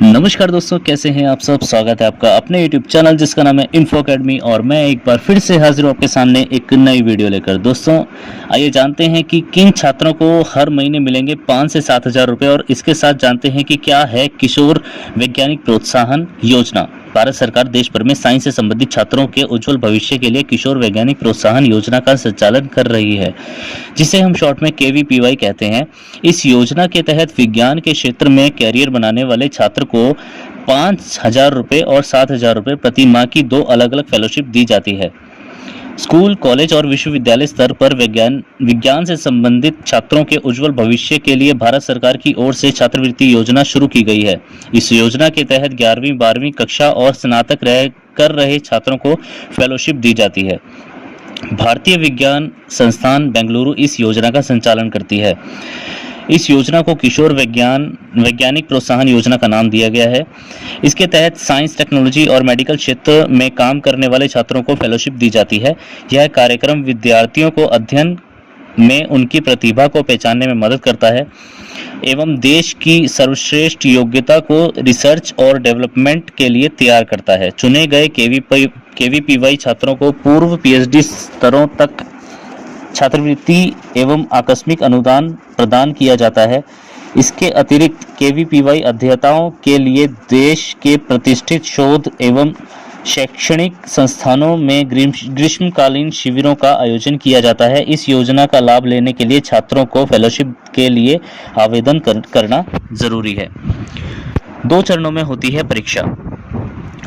नमस्कार दोस्तों, कैसे हैं आप सब। स्वागत है आपका अपने YouTube चैनल जिसका नाम है इन्फो अकेडमी। और मैं एक बार फिर से हाजिर हूँ आपके सामने एक नई वीडियो लेकर। दोस्तों आइए जानते हैं कि किन छात्रों को हर महीने मिलेंगे 5 से 7 हज़ार रुपये, और इसके साथ जानते हैं कि क्या है किशोर वैज्ञानिक प्रोत्साहन योजना। भारत सरकार देश भर में साइंस से संबंधित छात्रों के उज्जवल भविष्य के लिए किशोर वैज्ञानिक प्रोत्साहन योजना का संचालन कर रही है, जिसे हम शॉर्ट में KVPY कहते हैं। इस योजना के तहत विज्ञान के क्षेत्र में कैरियर बनाने वाले छात्र को 5,000 रुपये और 7,000 रुपये प्रति माह की 2 अलग-अलग फेलोशिप दी जाती है। स्कूल, कॉलेज और विश्वविद्यालय स्तर पर विज्ञान से संबंधित छात्रों के उज्जवल भविष्य के लिए भारत सरकार की ओर से छात्रवृत्ति योजना शुरू की गई है। इस योजना के तहत 11वीं 12वीं कक्षा और स्नातक कर रहे छात्रों को फेलोशिप दी जाती है। भारतीय विज्ञान संस्थान बेंगलुरु इस योजना का संचालन करती है। इस योजना को किशोर वैज्ञानिक प्रोत्साहन योजना का नाम दिया गया है। इसके तहत साइंस, टेक्नोलॉजी और मेडिकल क्षेत्र में काम करने वाले छात्रों को फेलोशिप दी जाती है। यह कार्यक्रम विद्यार्थियों को अध्ययन में उनकी प्रतिभा को पहचानने में मदद करता है एवं देश की सर्वश्रेष्ठ योग्यता को रिसर्च और डेवलपमेंट के लिए तैयार करता है। चुने गए KVPY छात्रों को पूर्व PhD स्तरों तक छात्रवृत्ति एवं आकस्मिक अनुदान प्रदान किया जाता है। इसके अतिरिक्त KVPY अध्येताओं के लिए देश के प्रतिष्ठित शोध एवं शैक्षणिक संस्थानों में ग्रीष्मकालीन शिविरों का आयोजन किया जाता है। इस योजना का लाभ लेने के लिए छात्रों को फेलोशिप के लिए आवेदन करना जरूरी है। 2 चरणों में होती है परीक्षा।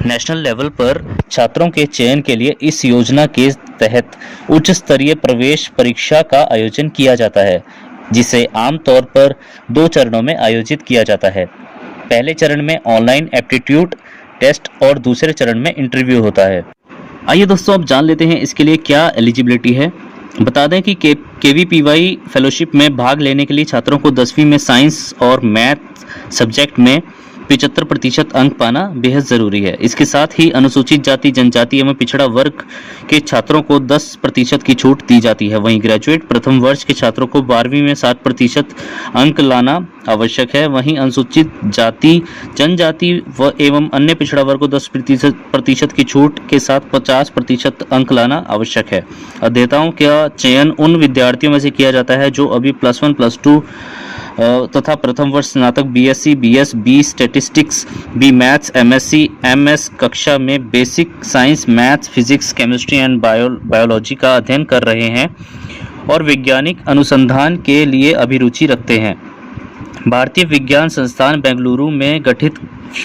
नेशनल लेवल पर छात्रों के चयन के लिए इस योजना के तहत उच्च स्तरीय प्रवेश परीक्षा का आयोजन किया जाता है, जिसे आमतौर पर 2 चरणों में आयोजित किया जाता है। पहले चरण में ऑनलाइन एप्टीट्यूड टेस्ट और दूसरे चरण में इंटरव्यू होता है। आइए दोस्तों अब जान लेते हैं इसके लिए क्या एलिजिबिलिटी है। बता दें कि KVPY फेलोशिप में भाग लेने के लिए छात्रों को 10वीं में साइंस और मैथ सब्जेक्ट में 75% अंक पाना बेहद ज़रूरी है। इसके साथ ही अनुसूचित जाति, जनजाति एवं पिछड़ा वर्ग के छात्रों को 10% की छूट दी जाती है। वहीं ग्रेजुएट प्रथम वर्ष के छात्रों को 12वीं में 60% अंक लाना आवश्यक है। वहीं अनुसूचित जाति, जनजाति एवं अन्य पिछड़ा वर्ग को 10% की छूट के साथ 50% अंक लाना आवश्यक है। अध्येताओं का चयन उन विद्यार्थियों में से किया जाता है जो अभी +1, +2 तथा प्रथम वर्ष स्नातक BSc, BS, B statistics, B maths, MSc, MS कक्षा में basic science, maths, physics, chemistry and biology का अध्ययन कर रहे हैं और वैज्ञानिक अनुसंधान के लिए अभिरुचि रखते हैं। भारतीय विज्ञान संस्थान बेंगलुरु में गठित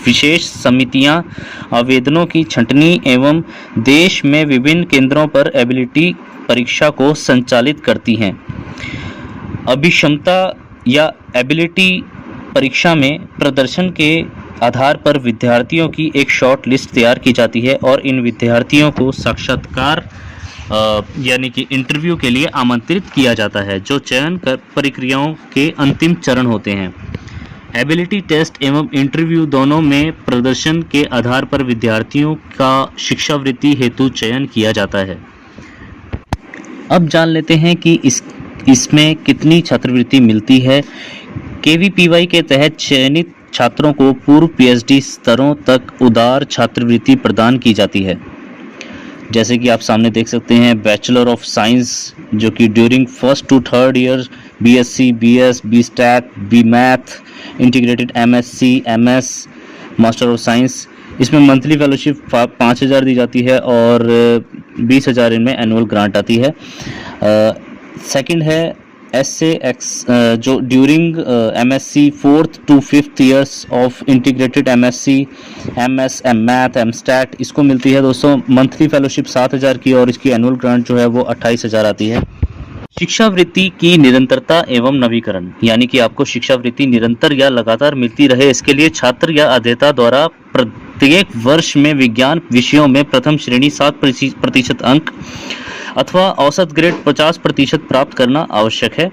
विशेष समितियां आवेदनों की छंटनी एवं देश में विभिन्न केंद्रों पर एबिलिटी परीक्षा को संचालित करती हैं। अभिक्षमता या एबिलिटी परीक्षा में प्रदर्शन के आधार पर विद्यार्थियों की एक शॉर्ट लिस्ट तैयार की जाती है और इन विद्यार्थियों को साक्षात्कार यानी कि इंटरव्यू के लिए आमंत्रित किया जाता है, जो चयन प्रक्रियाओं के अंतिम चरण होते हैं। एबिलिटी टेस्ट एवं इंटरव्यू दोनों में प्रदर्शन के आधार पर विद्यार्थियों का शिक्षावृत्ति हेतु चयन किया जाता है। अब जान लेते हैं कि इसमें कितनी छात्रवृत्ति मिलती है। KVPY के तहत चयनित छात्रों को पूर्व PhD स्तरों तक उदार छात्रवृत्ति प्रदान की जाती है। जैसे कि आप सामने देख सकते हैं, बैचलर ऑफ साइंस जो कि during 1st to 3rd year BSc, BS, B Stat, B math, integrated MSc, MS, master of science, इसमें मंथली फेलोशिप 5,000 दी जाती है और 20,000 इनमें एनुअल ग्रांट आती है। सेकंड है SAX जो during MSc 4th to 5th years of integrated MSc, MS, M math, M stat, इसको मिलती है दोस्तों मंथली फेलोशिप 7,000 की और इसकी एनुअल ग्रांट जो है वो 28,000 आती है। शिक्षावृत्ति की निरंतरता एवं नवीकरण, यानी कि आपको शिक्षावृत्ति निरंतर या लगातार मिलती रहे, इसके लिए छात्र या अध्येता द्वारा प्रत्येक वर्ष में विज्ञान विषयों में प्रथम श्रेणी 60% अंक अथवा औसत ग्रेड 50% प्राप्त करना आवश्यक है।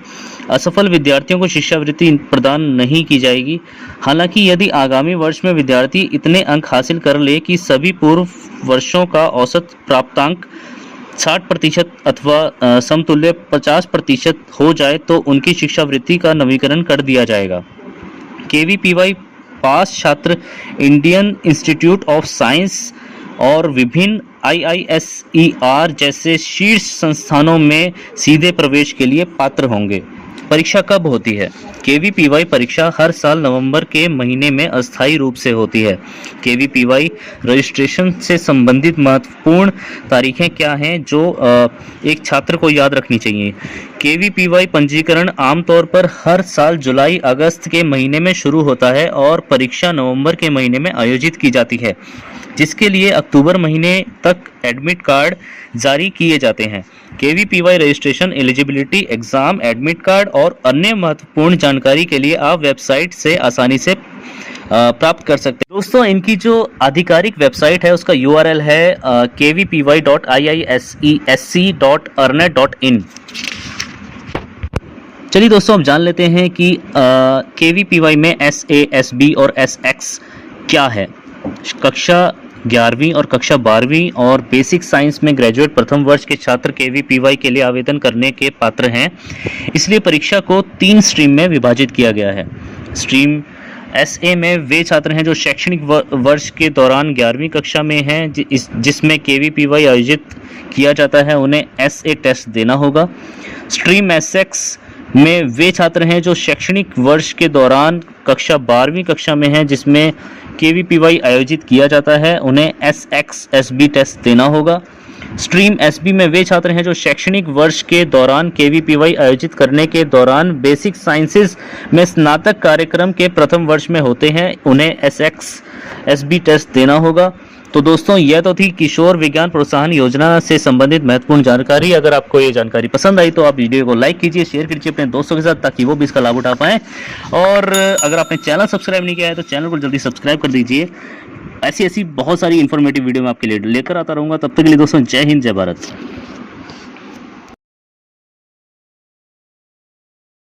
असफल विद्यार्थियों को शिक्षावृत्ति प्रदान नहीं की जाएगी। हालांकि यदि आगामी वर्ष में विद्यार्थी इतने अंक हासिल कर ले कि सभी पूर्व वर्षों का औसत प्राप्तांक 60% अथवा समतुल्य 50% हो जाए तो उनकी शिक्षावृत्ति का नवीकरण कर दिया जाएगा। KVPY पास छात्र इंडियन इंस्टीट्यूट ऑफ साइंस और विभिन्न IISER जैसे शीर्ष संस्थानों में सीधे प्रवेश के लिए पात्र होंगे। परीक्षा कब होती है? KVPY परीक्षा हर साल नवंबर के महीने में अस्थायी रूप से होती है। KVPY रजिस्ट्रेशन से संबंधित महत्वपूर्ण तारीखें क्या हैं जो एक छात्र को याद रखनी चाहिए? KVPY पंजीकरण आमतौर पर हर साल जुलाई अगस्त के महीने में शुरू होता है और परीक्षा नवंबर के महीने में आयोजित की जाती है, जिसके लिए अक्टूबर महीने तक एडमिट कार्ड जारी किए जाते हैं। KVPY registration, eligibility, exam, admit card और अन्य महत्वपूर्ण जानकारी के लिए आप वेबसाइट से आसानी से प्राप्त कर सकते हैं। दोस्तों, इनकी जो आधिकारिक वेबसाइट है उसका URL है kvpy.iisesc.arnet.in। चलिए दोस्तों, अब जान लेते हैं कि KVPY में SA, SB और SX क्या है। कक्षा 11वीं और कक्षा 12वीं और बेसिक साइंस में ग्रेजुएट प्रथम वर्ष के छात्र KVPY के लिए आवेदन करने के पात्र हैं। इसलिए परीक्षा को 3 स्ट्रीम में विभाजित किया गया है। स्ट्रीम SA में वे छात्र हैं जो शैक्षणिक वर्ष के दौरान 11वीं कक्षा में हैं, जिसमें KVPY आयोजित किया जाता है, उन्हें SA टेस्ट देना होगा। स्ट्रीम SX में वे छात्र हैं जो शैक्षणिक वर्ष के दौरान कक्षा 12वीं कक्षा में हैं, जिसमें KVPY आयोजित किया जाता है, उन्हें SX-SB टेस्ट देना होगा। स्ट्रीम SB में वे छात्र हैं जो शैक्षणिक वर्ष के दौरान KVPY आयोजित करने के दौरान बेसिक साइंसेज में स्नातक कार्यक्रम के प्रथम वर्ष में होते हैं, उन्हें SX-SB टेस्ट देना होगा। तो दोस्तों, यह तो थी किशोर विज्ञान प्रोत्साहन योजना से संबंधित महत्वपूर्ण जानकारी। अगर आपको ये जानकारी पसंद आई तो आप वीडियो को लाइक कीजिए, शेयर कीजिए अपने दोस्तों के साथ, ताकि वो भी इसका लाभ उठा पाएं। और अगर आपने चैनल सब्सक्राइब नहीं किया है तो चैनल को जल्दी सब्सक्राइब कर दीजिए। ऐसी बहुत सारी इन्फॉर्मेटिव वीडियो मैं आपके लिए लेकर आता रहूँगा। तब तक के लिए दोस्तों, जय हिंद, जय भारत।